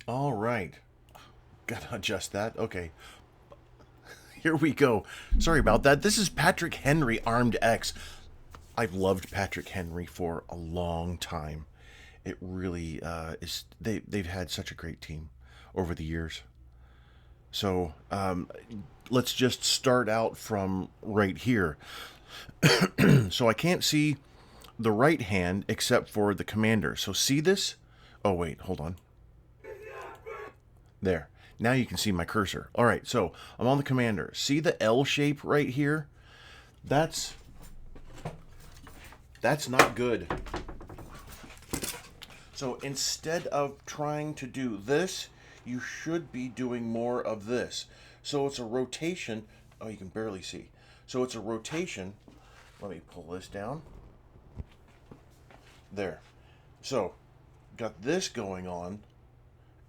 All right. Gotta adjust that. Okay. Here we go. Sorry about that. This is Patrick Henry Armed X. I've loved Patrick Henry for a long time. It really is. They've had such a great team over the years. So let's just start out from right here. So I can't see the right hand except for the commander. So see this? Oh wait, hold on. There. Now you can see my cursor. All right, so I'm on the commander. See the L shape right here? That's not good. So instead of trying to do this, you should be doing more of this. So it's a rotation. Oh, you can barely see. So it's a rotation. Let me pull this down. There. So got this going on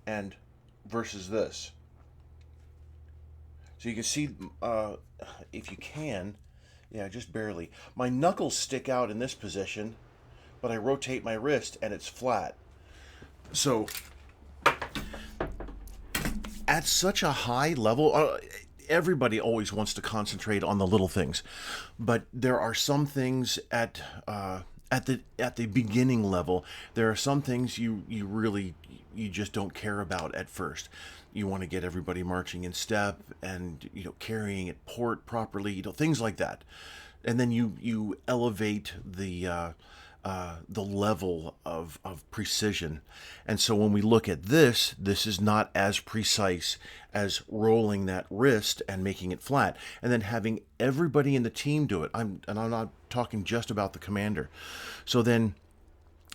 and versus this. So you can see, if you can, yeah, just barely. My knuckles stick out in this position, but I rotate my wrist and it's flat. So at such a high level, everybody always wants to concentrate on the little things, but there are some things at the beginning level. There are some things you really you just don't care about at first. You want to get everybody marching in step and carrying it port properly, things like that, and then you elevate the level of precision. And so when we look at this is not as precise as rolling that wrist and making it flat, and then having everybody in the team do it. I'm not talking just about the commander. So then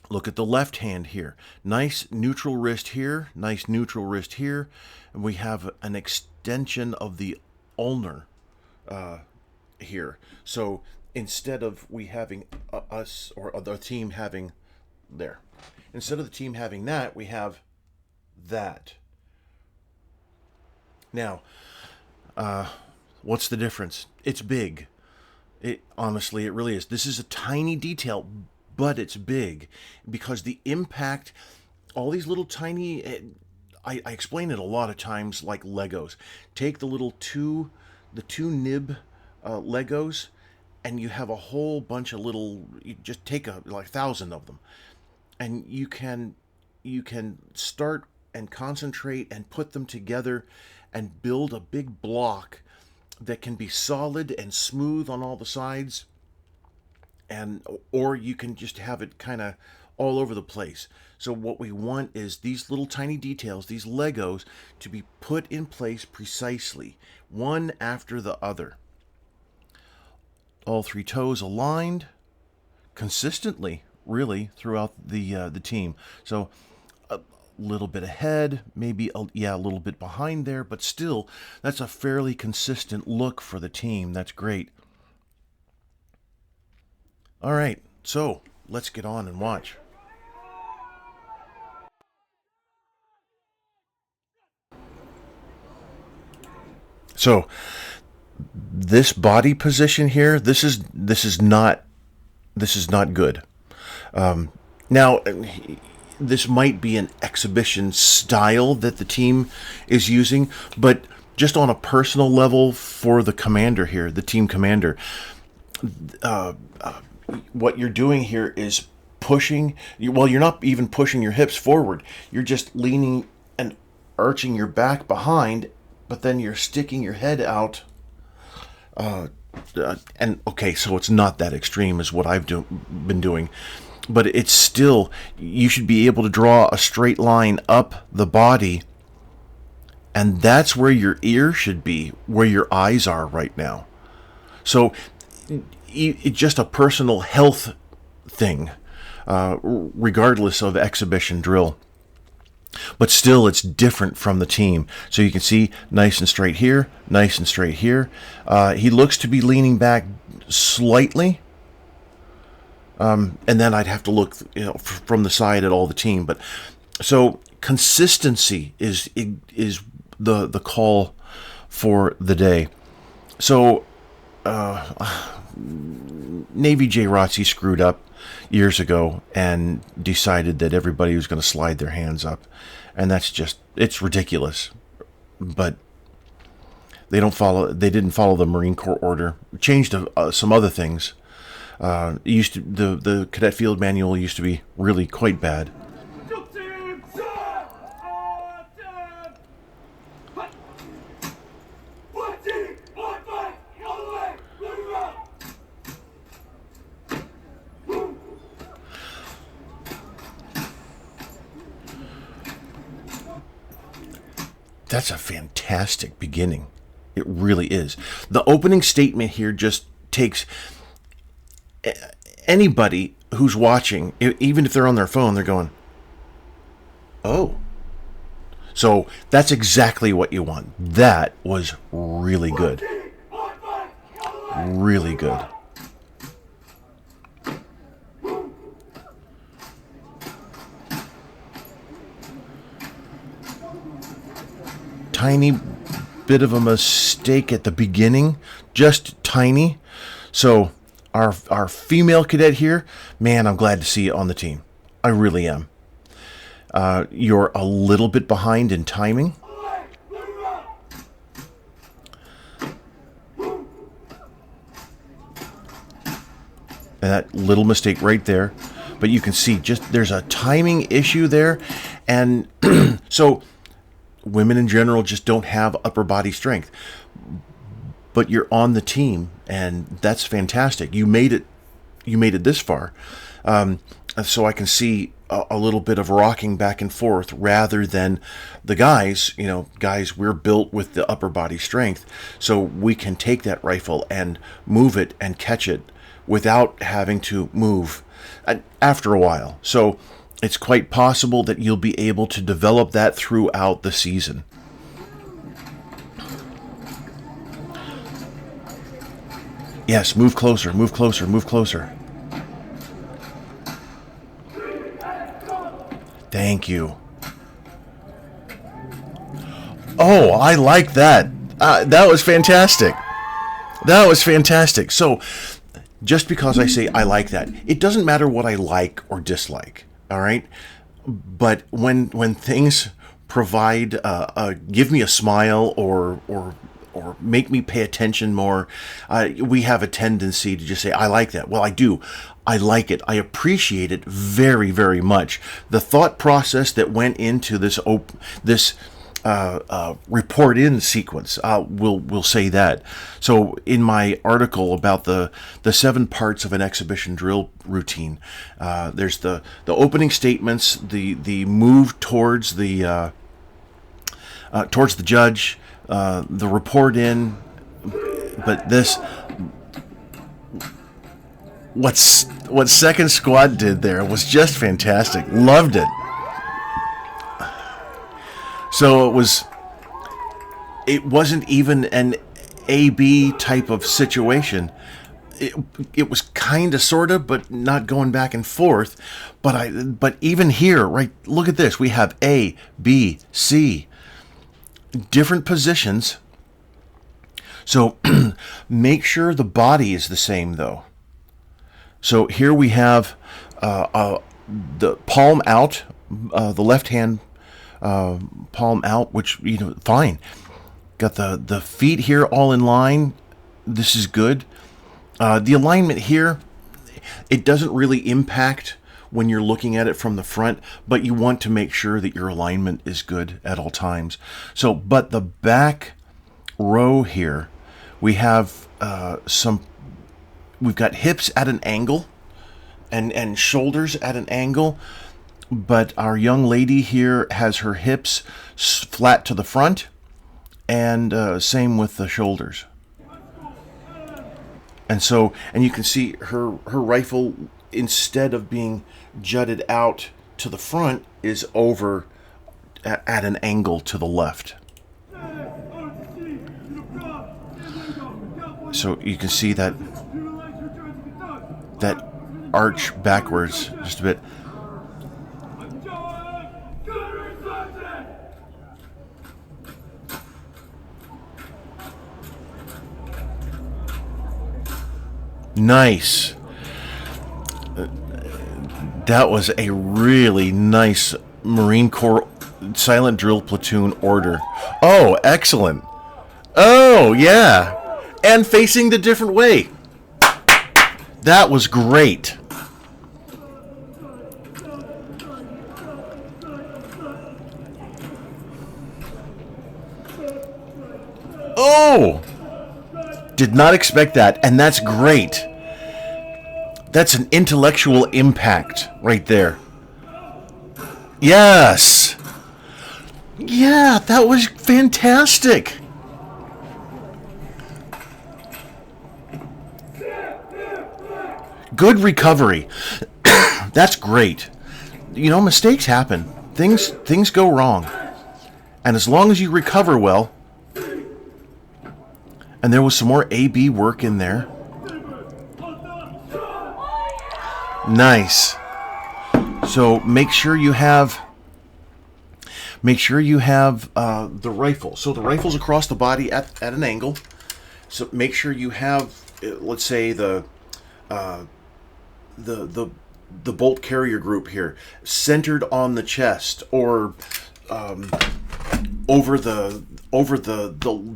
look at the left hand here. Nice neutral wrist here, nice neutral wrist here, and we have an extension of the ulnar here. So instead of we having us or the team having there, instead of the team having that, we have that. Now, what's the difference? It's big. Honestly, it really is. This is a tiny detail, but it's big because the impact, all these little tiny, I explain it a lot of times like Legos. Take the two nib Legos, and you have a whole bunch of little. You just take like 1,000 of them, and you can start and concentrate and put them together, and build a big block that can be solid and smooth on all the sides, and or you can just have it kind of all over the place. So what we want is these little tiny details, these Legos, to be put in place precisely, one after the other. All three toes aligned consistently, really, throughout the team. So a little bit ahead, maybe a little bit behind there, but still, that's a fairly consistent look for the team. That's great. All right, so let's get on and watch. So this body position here, this is not good. Now, this might be an exhibition style that the team is using, but just on a personal level for the commander here, the team commander, what you're doing here is pushing. Well, you're not even pushing your hips forward. You're just leaning and arching your back behind, but then you're sticking your head out. And okay, so it's not that extreme as what I've been doing, but it's still, you should be able to draw a straight line up the body, and that's where your ear should be, where your eyes are right now. So it's just a personal health thing, regardless of exhibition drill. But still, it's different from the team. So you can see nice and straight here, nice and straight here. He looks to be leaning back slightly. And then I'd have to look, from the side at all the team. But so consistency is the call for the day. So Navy NJROTC screwed up. years ago and decided that everybody was going to slide their hands up, and it's ridiculous. But they didn't follow the Marine Corps order. Changed some other things. The cadet field manual used to be really quite bad. That's a fantastic beginning. It really is. The opening statement here just takes anybody who's watching, even if they're on their phone, they're going, oh. So that's exactly what you want. That was really good. Really good. Tiny bit of a mistake at the beginning, just tiny. So our female cadet here, man, I'm glad to see you on the team. I really am. You're a little bit behind in timing. And that little mistake right there. But you can see just there's a timing issue there. And so women in general just don't have upper body strength, but you're on the team, and that's fantastic. You made it this far. So I can see a little bit of rocking back and forth rather than the guys. Guys, we're built with the upper body strength, so we can take that rifle and move it and catch it without having to move after a while. So it's quite possible that you'll be able to develop that throughout the season. Yes, move closer, move closer, move closer. Thank you. Oh, I like that. That was fantastic. That was fantastic. So, just because I say I like that, it doesn't matter what I like or dislike. All right, but when things provide, give me a smile or make me pay attention more, we have a tendency to just say, I like that. Well, I do. I like it. I appreciate it very, very much. The thought process that went into this report in sequence, we'll say that. So in my article about the 7 parts of an exhibition drill routine, there's the opening statements, the move towards the judge, the report in, but this, what Second Squad did there was just fantastic. Loved it. So it wasn't even an A-B type of situation. It was kind of, sort of, but not going back and forth. But even here, right, look at this. We have A, B, C, different positions. So make sure the body is the same, though. So here we have the palm out, the left hand palm out, which, fine. Got the feet here all in line. This is good. The alignment here, it doesn't really impact when you're looking at it from the front, but you want to make sure that your alignment is good at all times. So, but the back row here, we have we've got hips at an angle and shoulders at an angle, but our young lady here has her hips flat to the front, and same with the shoulders. And you can see her rifle, instead of being jutted out to the front, is over at an angle to the left. So you can see that arch backwards just a bit. Nice. That was a really nice Marine Corps silent drill platoon order. Oh, excellent. Oh, yeah. And facing the different way. That was great. Oh! Did not expect that, and that's great. That's an intellectual impact right there. Yes! Yeah, that was fantastic. Good recovery. That's great. You know, mistakes happen. Things go wrong. And as long as you recover well, and there was some more A-B work in there. Nice. So make sure you have the rifle. So the rifle's across the body at an angle. So make sure you have, let's say, the bolt carrier group here centered on the chest, or over the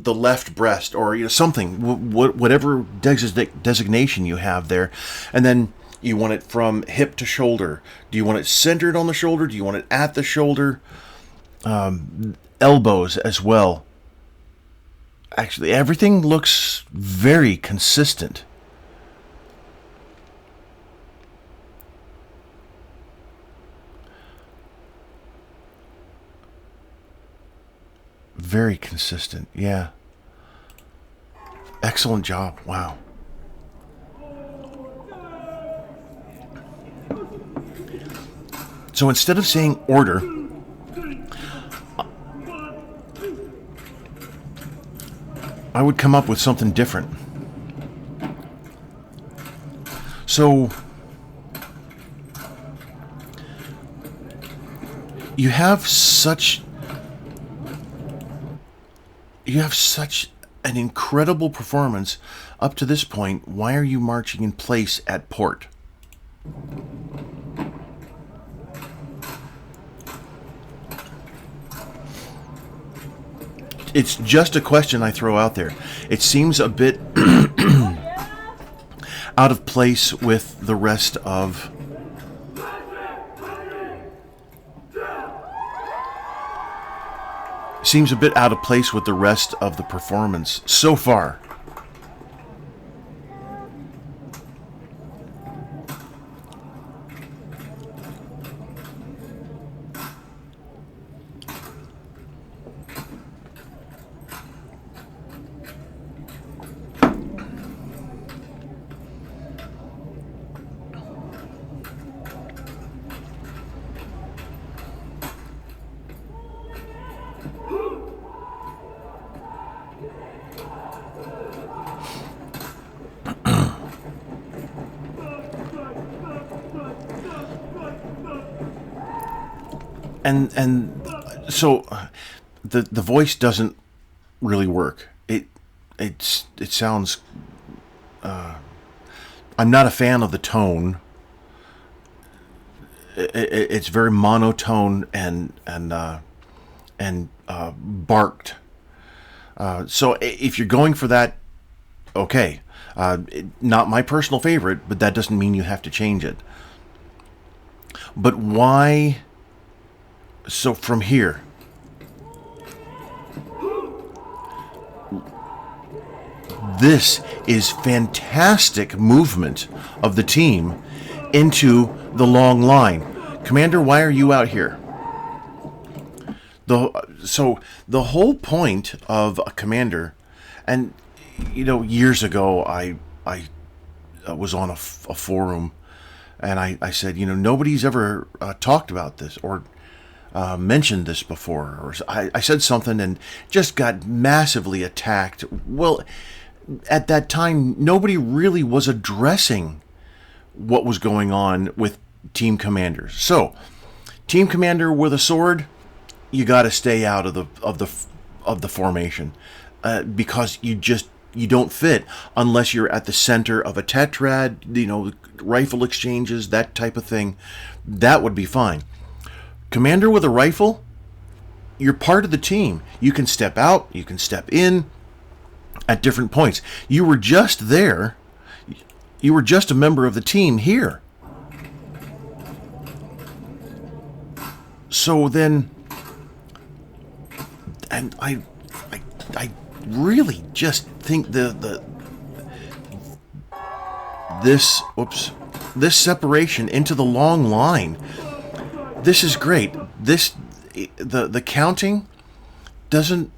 left breast, or something, whatever designation you have there. And then you want it from hip to shoulder. Do you want it centered on the shoulder? Do you want it at the shoulder? Elbows as well. Actually, everything looks very consistent. Very consistent, yeah. Excellent job, wow. So instead of saying order, I would come up with something different. So you have such an incredible performance up to this point. Why are you marching in place at port? It's just a question I throw out there. It seems a bit out of place with the rest of the performance so far. And so the voice doesn't really work. It sounds. I'm not a fan of the tone. It's very monotone and barked. So if you're going for that, okay. Not my personal favorite, but that doesn't mean you have to change it. But why? So from here, this is fantastic movement of the team into the long line. Commander, why are you out here? So the whole point of a commander, and years ago I was on a forum, and I said, nobody's ever talked about this or mentioned this before, or I said something and just got massively attacked. Well, at that time, nobody really was addressing what was going on with team commanders. So, team commander with a sword, you got to stay out of the formation, because you you don't fit unless you're at the center of a tetrad, rifle exchanges, that type of thing. That would be fine. Commander with a rifle, you're part of the team. You can step out, you can step in at different points. You were just there. You were just a member of the team here. So then, and I really just think this separation into the long line, this is great. The counting doesn't,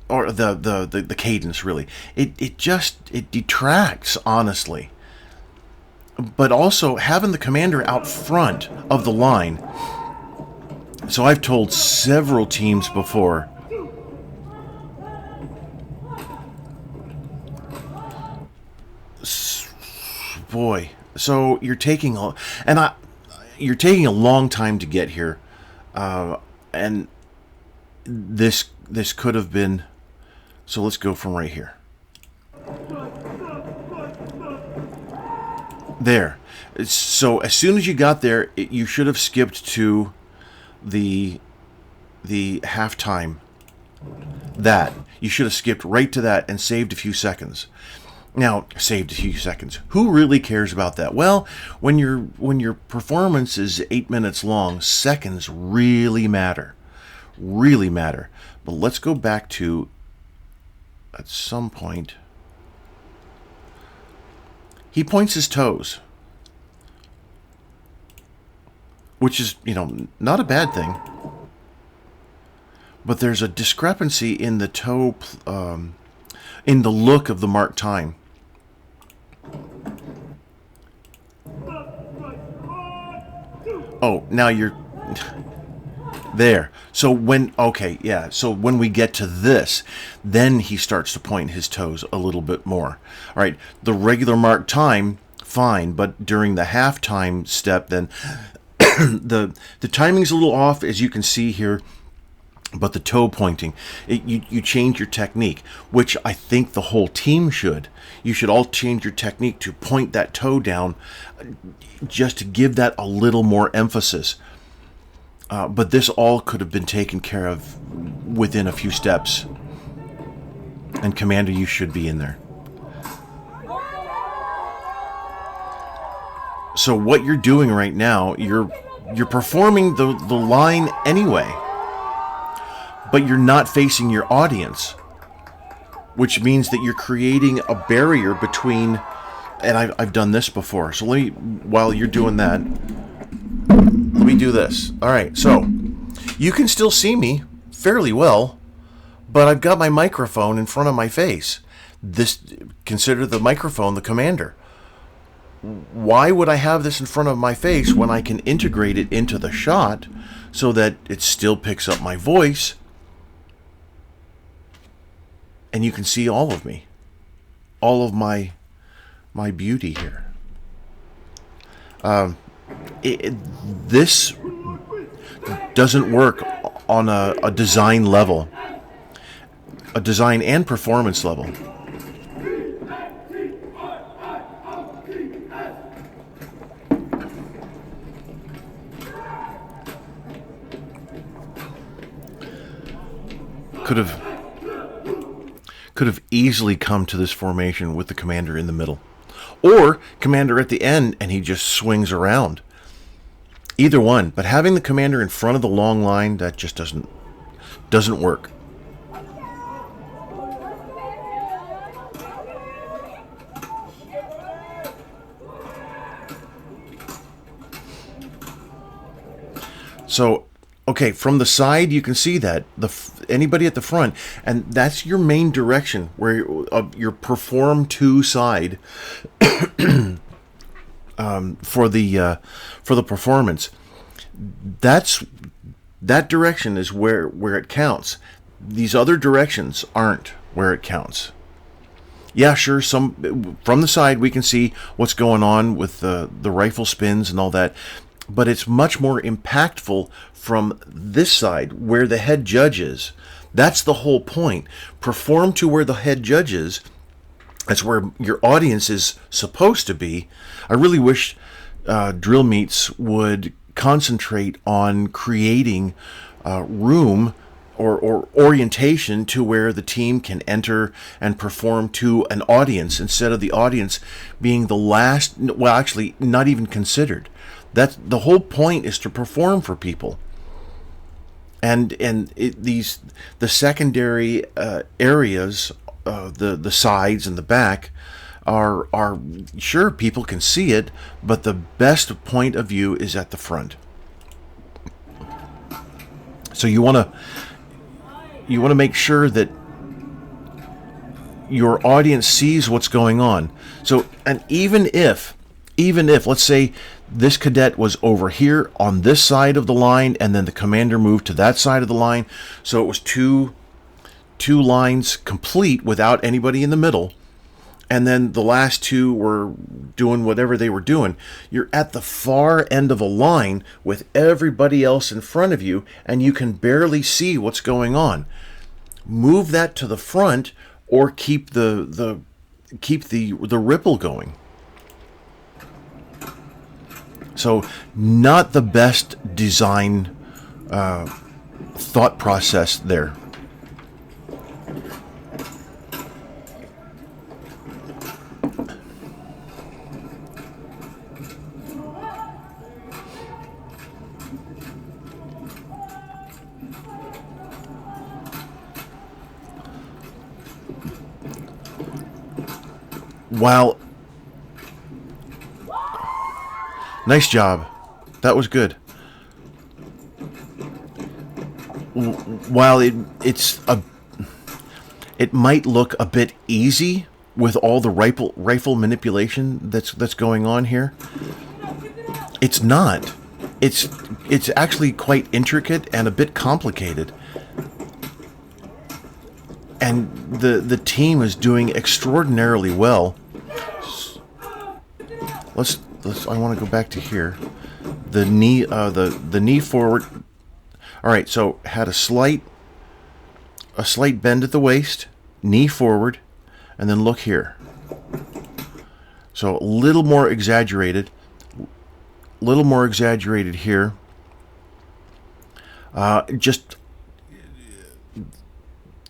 or the cadence really, it detracts, honestly. But also having the commander out front of the line. So I've told several teams before, boy, so you're taking a long time to get here, and this could have been. So let's go from right here. There. So as soon as you got there, you should have skipped to the halftime. That you should have skipped right to that and saved a few seconds. Now, saved a few seconds. Who really cares about that? Well, when your performance is 8 minutes long, seconds really matter. Really matter. But let's go back to, at some point, he points his toes, which is, not a bad thing. But there's a discrepancy in the toe, in the look of the mark time. Oh, now you're there. So so when we get to this, then he starts to point his toes a little bit more. All right, the regular mark time, fine, but during the halftime step, then the timing's a little off, as you can see here. But the toe pointing, you change your technique, which I think the whole team should. You should all change your technique to point that toe down, just to give that a little more emphasis. But this all could have been taken care of within a few steps. And Commander, you should be in there. So what you're doing right now, you're performing the line anyway. But you're not facing your audience, which means that you're creating a barrier between, and I've done this before, so while you're doing that, let me do this. All right, so you can still see me fairly well, but I've got my microphone in front of my face. Consider the microphone the commander. Why would I have this in front of my face when I can integrate it into the shot so that it still picks up my voice? And you can see all of me, all of my beauty here. This doesn't work on a design level, a design and performance level. Could have easily come to this formation with the commander in the middle, or commander at the end and he just swings around. Either one, but having the commander in front of the long line, that just doesn't work. So okay, from the side you can see that anybody at the front, and that's your main direction, where your perform to side for the performance. That direction is where it counts. These other directions aren't where it counts. Yeah, sure. From the side we can see what's going on with the rifle spins and all that. But it's much more impactful from this side, where the head judge is. That's the whole point. Perform to where the head judge is, That's where your audience is supposed to be. I really wish drill meets would concentrate on creating room or orientation to where the team can enter and perform to an audience, instead of the audience being the last, well, actually not even considered. That's the whole point, is to perform for people. And the secondary areas, the sides and the back, are sure, people can see it, but the best point of view is at the front. So you want to make sure that your audience sees what's going on. So, and even if let's say this cadet was over here on this side of the line, and then the commander moved to that side of the line, so it was two lines complete without anybody in the middle, and then the last two were doing whatever they were doing. You're at the far end of a line with everybody else in front of you, and you can barely see what's going on. Move that to the front, or keep the ripple going. So, not the best design thought process there. While, nice job, that was good. While it might look a bit easy with all the rifle manipulation that's going on here, it's not. It's actually quite intricate and a bit complicated. And the team is doing extraordinarily well. Let's I want to go back to here. The knee forward. All right, so had a slight bend at the waist, knee forward, and then look here. So a little more exaggerated here. Just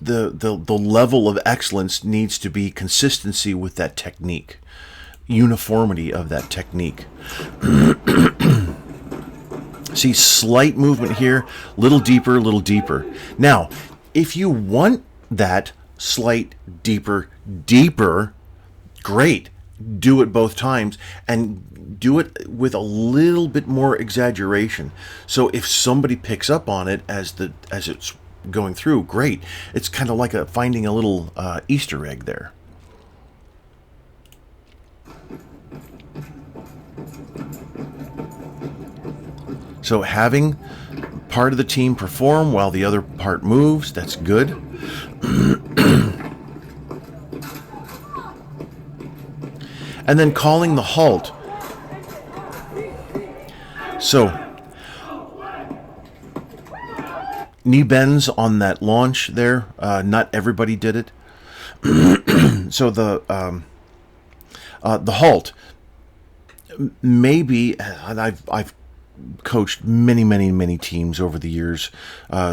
the level of excellence needs to be consistency with that technique, uniformity of that technique. See, slight movement here, little deeper. Now, if you want that slight deeper, great. Do it both times, and do it with a little bit more exaggeration. So if somebody picks up on it as it's going through, great. It's kind of like finding a little Easter egg there. So having part of the team perform while the other part moves, that's good. And then calling the halt. So knee bends on that launch there. Not everybody did it. So the halt, maybe, and I've coached many teams over the years,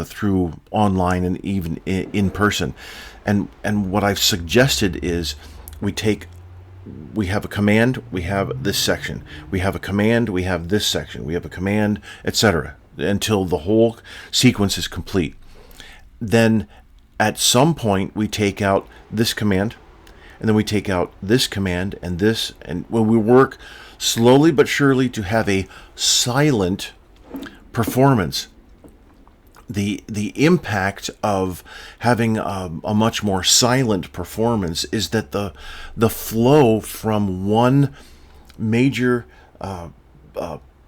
through online and even in person, and what I've suggested is we have a command, we have this section, we have a command, we have this section, we have a command, etc., until the whole sequence is complete. Then at some point we take out this command, and then we take out this command and this, and when we work slowly but surely to have a silent performance. The impact of having a much more silent performance is that the flow from one major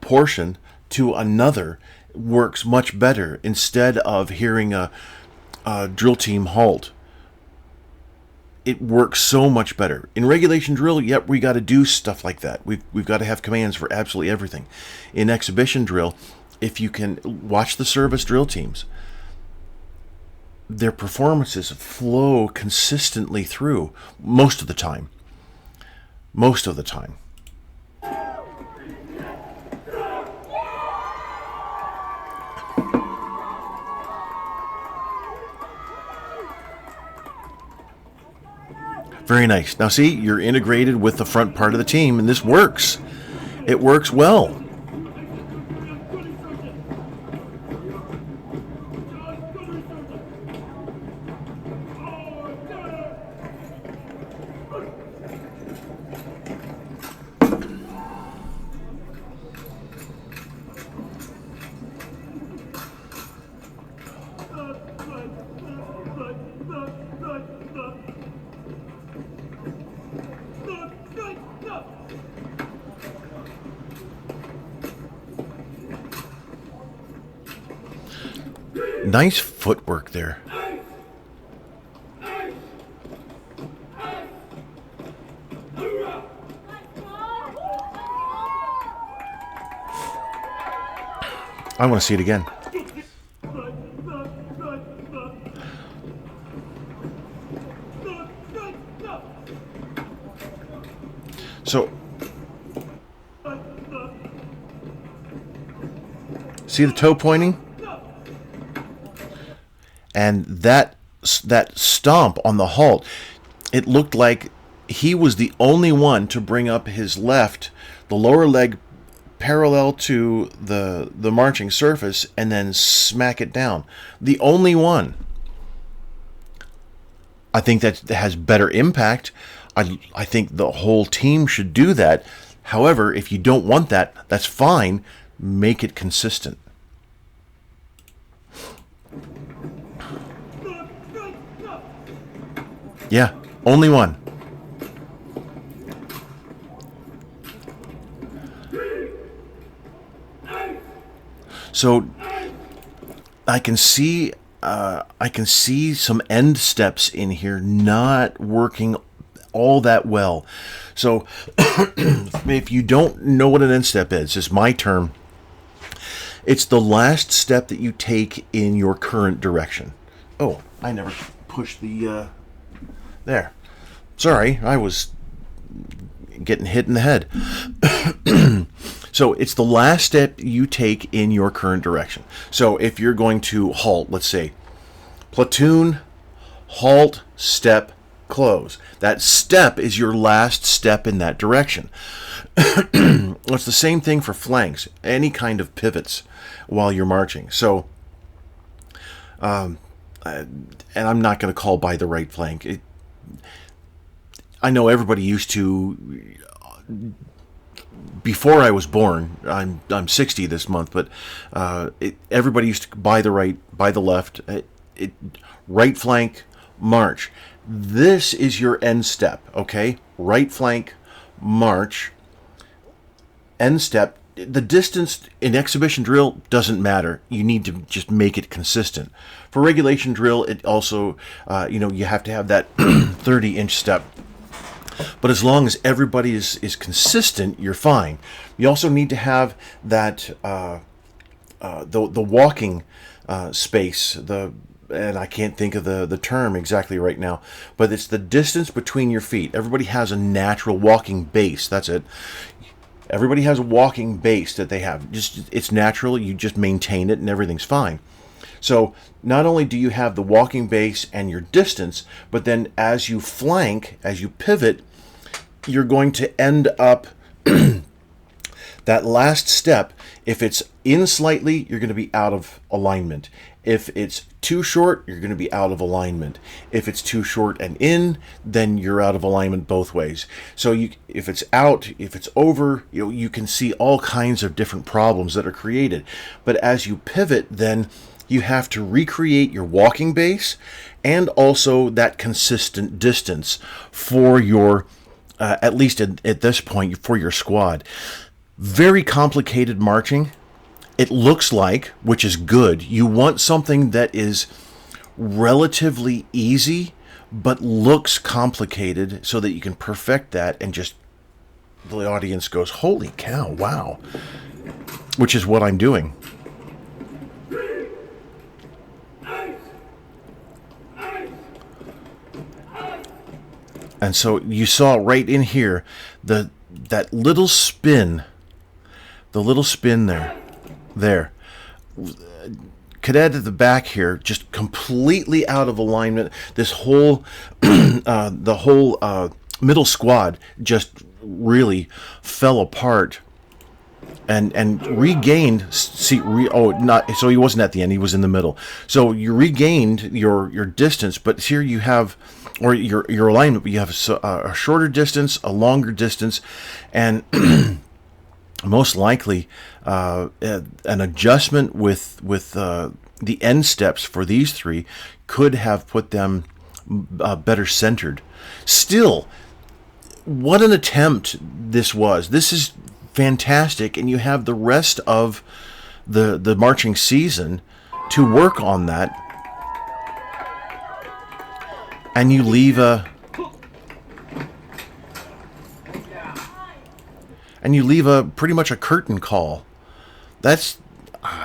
portion to another works much better, instead of hearing a drill team halt. It works so much better. In regulation drill, yep, we got to do stuff like that. We've got to have commands for absolutely everything. In exhibition drill, if you can watch the service drill teams, their performances flow consistently through most of the time. Most of the time. Very nice. Now see, you're integrated with the front part of the team, and this works. It works well. Nice footwork there. I want to see it again. So, see the toe pointing? And that stomp on the halt, it looked like he was the only one to bring up his left, the lower leg parallel to the marching surface, and then smack it down. The only one. I think that has better impact. I think the whole team should do that. However, if you don't want that, that's fine. Make it consistent. Yeah, only one. So I can see some end steps in here not working all that well. So if you don't know what an end step is, it's my term. It's the last step that you take in your current direction. Oh, I never pushed the there. Sorry, I was getting hit in the head. So it's the last step you take in your current direction. So if you're going to halt, let's say platoon, halt, step, close. That step is your last step in that direction. It's the same thing for flanks, any kind of pivots while you're marching. So, and I'm not going to call by the right flank. I know everybody used to, before I was born, I'm 60 this month, but everybody used to by the right, by the left, right flank, march. This is your end step, okay? Right flank, march, end step. The distance in exhibition drill doesn't matter. You need to just make it consistent. For regulation drill, it also, you have to have that 30-inch step. But as long as everybody is consistent, you're fine. You also need to have that the walking space. And I can't think of the term exactly right now, but it's the distance between your feet. Everybody has a natural walking base. That's it. Everybody has a walking base that they have. It's natural. You just maintain it, and everything's fine. So not only do you have the walking base and your distance, but then as you flank, as you pivot, you're going to end up that last step. If it's in slightly, you're going to be out of alignment. If it's too short, you're going to be out of alignment. If it's too short and in, then you're out of alignment both ways. So if it's out, if it's over, you can see all kinds of different problems that are created. But as you pivot, then you have to recreate your walking base and also that consistent distance for your, at least at this point, for your squad. Very complicated marching. It looks like, which is good, you want something that is relatively easy, but looks complicated so that you can perfect that and just, the audience goes, holy cow, wow. Which is what I'm doing. And so you saw right in here that little spin, the little spin there. Cadet at the back here, just completely out of alignment. This whole, the whole middle squad just really fell apart, and regained. Not so he wasn't at the end; he was in the middle. So you regained your distance, but here you have, or your alignment, but you have a shorter distance, a longer distance, and most likely an adjustment with the end steps for these three could have put them better centered. Still, what an attempt this was. This is fantastic, and you have the rest of the marching season to work on that, and you leave a pretty much a curtain call. That's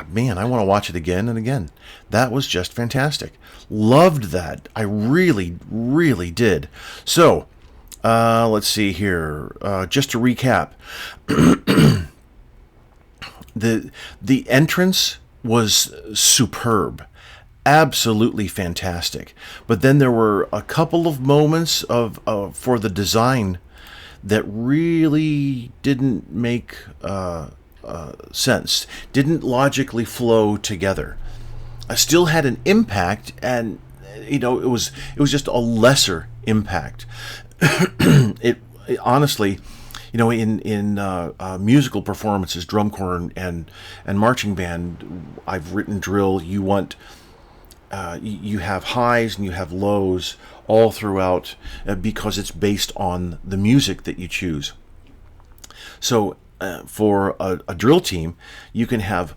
man, I want to watch it again and again. That was just fantastic. Loved that. I really, really did. So, let's see here. Just to recap, the entrance was superb, absolutely fantastic. But then there were a couple of moments for the design that really didn't make sense, didn't logically flow together. I still had an impact, and it was just a lesser impact. It honestly, in musical performances, drum corps and marching band, I've written drill. You want you have highs and you have lows all throughout, because it's based on the music that you choose. So for a drill team, you can have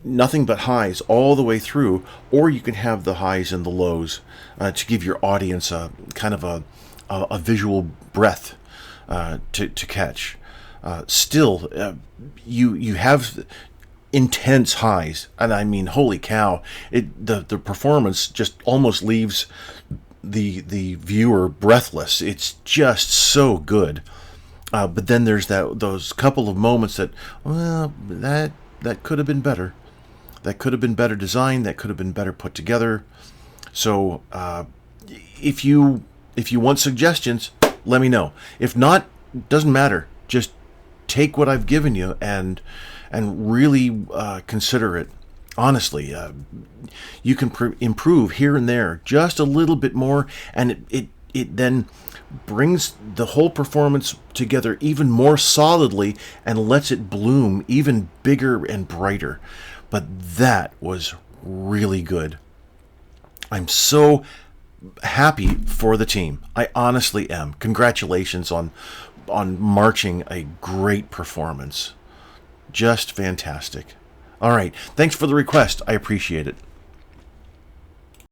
nothing but highs all the way through, or you can have the highs and the lows to give your audience a kind of a visual breath to catch. Still, you have intense highs, and I mean, holy cow! The performance just almost leaves the viewer breathless. It's just so good. But then there's those couple of moments that, well, that could have been better. That could have been better designed. That could have been better put together. So if you want suggestions, let me know. If not, doesn't matter. Just take what I've given you and really consider it. Honestly, you can improve here and there just a little bit more, and it then brings the whole performance together even more solidly and lets it bloom even bigger and brighter. But that was really good. I'm so happy for the team. I honestly am. Congratulations on marching a great performance. Just fantastic. All right. Thanks for the request. I appreciate it.